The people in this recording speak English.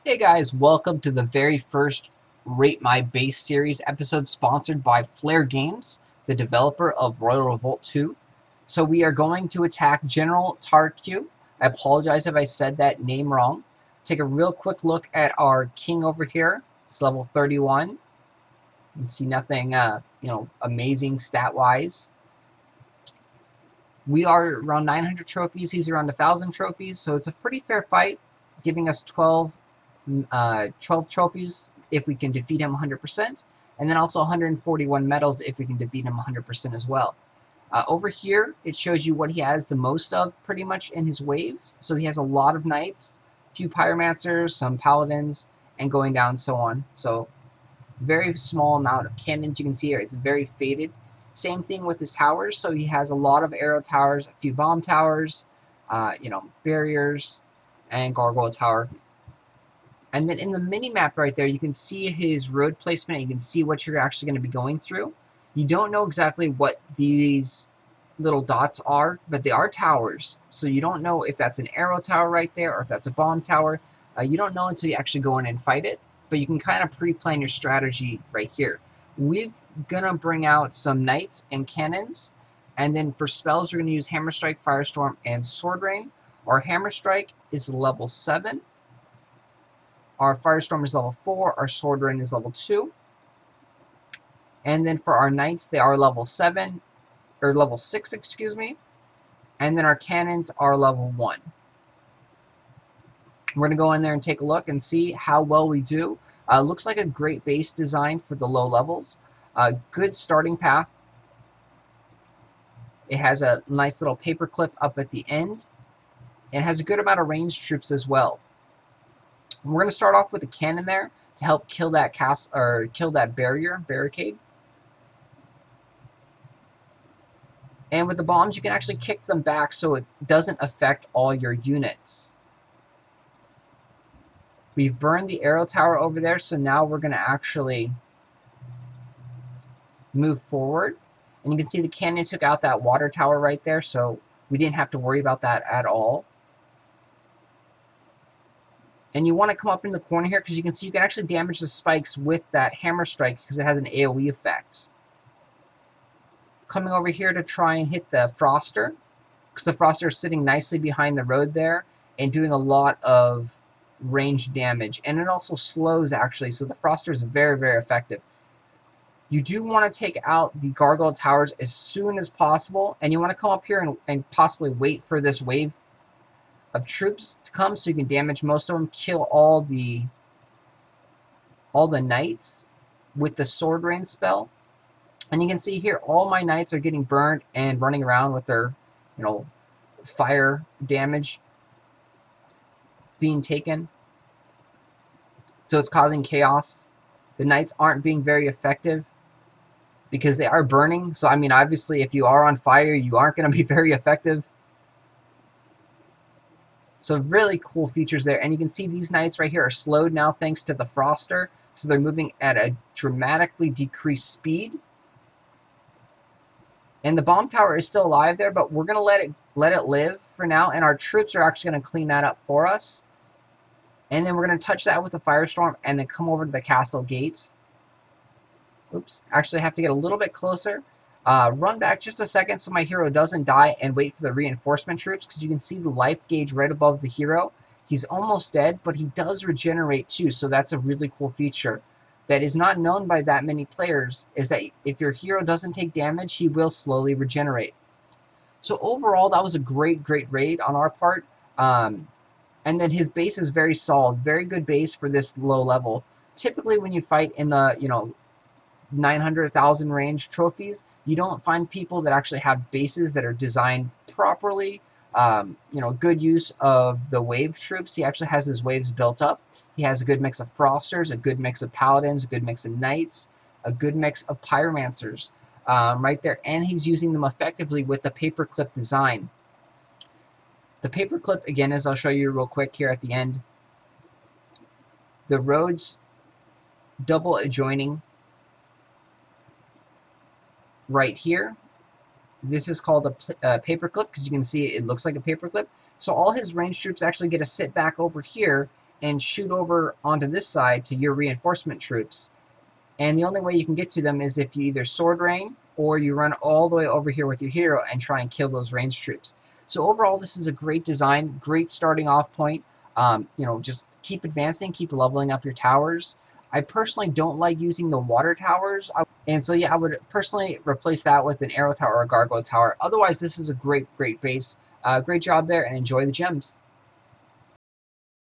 Hey guys, welcome to the very first Rate My Base series episode sponsored by Flare Games, the developer of Royal Revolt 2. So we are going to attack General Tariq. I apologize if I said that name wrong. Take a real quick look at our king over here. It's level 31. You can see nothing amazing stat-wise. We are around 900 trophies. He's around 1,000 trophies, so it's a pretty fair fight, giving us 12 trophies if we can defeat him 100%, and then also 141 medals if we can defeat him 100% as well. Over here, it shows you what he has the most of pretty much in his waves. So he has a lot of knights, a few pyromancers, some paladins, and going down so on. So very small amount of cannons. You can see here it's very faded. Same thing with his towers. So he has a lot of arrow towers, a few bomb towers, barriers, and gargoyle tower. And then in the mini-map right there, you can see his road placement. You can see what you're actually going to be going through. You don't know exactly what these little dots are, but they are towers. So you don't know if that's an arrow tower right there or if that's a bomb tower. You don't know until you actually go in and fight it, but you can kind of pre-plan your strategy right here. We're going to bring out some knights and cannons, and then for spells, we're going to use Hammer Strike, Firestorm, and Sword Rain. Our Hammer Strike is level 7. Our Firestorm is level 4, our Sword Rain is level 2. And then for our Knights, they are level 7, or level 6, excuse me. And then our Cannons are level 1. We're going to go in there and take a look and see how well we do. Looks like a great base design for the low levels. Good starting path. It has a nice little paperclip up at the end. And has a good amount of ranged troops as well. We're going to start off with a cannon there to help kill that kill that barricade. And with the bombs, you can actually kick them back so it doesn't affect all your units. We've burned the arrow tower over there, so now we're going to actually move forward. And you can see the cannon took out that water tower right there, so we didn't have to worry about that at all. And you want to come up in the corner here because you can see you can actually damage the spikes with that Hammer Strike because it has an AoE effect. Coming over here to try and hit the Froster because the Froster is sitting nicely behind the road there and doing a lot of range damage. And it also slows actually, so the Froster is very, very effective. You do want to take out the Gargoyle Towers as soon as possible, and you want to come up here and possibly wait for this wave of troops to come so you can damage most of them, kill all the knights with the Sword Rain spell. And you can see here all my knights are getting burned and running around with their fire damage being taken. So it's causing chaos. The knights aren't being very effective because they are burning. So I mean, obviously if you are on fire, you aren't going to be very effective. So really cool features there. And you can see these knights right here are slowed now thanks to the Froster. So they're moving at a dramatically decreased speed. And the bomb tower is still alive there, but we're going to let it live for now. And our troops are actually going to clean that up for us. And then we're going to touch that with the Firestorm and then come over to the castle gates. Oops. Actually, I have to get a little bit closer. Run back just a second so my hero doesn't die and wait for the reinforcement troops because you can see the life gauge right above the hero. He's almost dead, but he does regenerate too, so that's a really cool feature that is not known by that many players, is that if your hero doesn't take damage, he will slowly regenerate. So overall, that was a great raid on our part. And then his base is very solid, very good base for this low level. Typically when you fight in the, 900,000 range trophies, you don't find people that actually have bases that are designed properly. Good use of the wave troops. He actually has his waves built up. He has a good mix of Frosters, a good mix of Paladins, a good mix of Knights, a good mix of Pyromancers right there, and he's using them effectively with the paperclip design. The paperclip, again, as I'll show you real quick here at the end, the roads double adjoining right here. This is called a paperclip because you can see it looks like a paperclip. So all his ranged troops actually get to sit back over here and shoot over onto this side to your reinforcement troops. And the only way you can get to them is if you either sword rain or you run all the way over here with your hero and try and kill those ranged troops. So overall, this is a great design, great starting off point. Just keep advancing, keep leveling up your towers. I personally don't like using the water towers. And so yeah, I would personally replace that with an arrow tower or a gargoyle tower. Otherwise, this is a great base. Great job there, and enjoy the gems.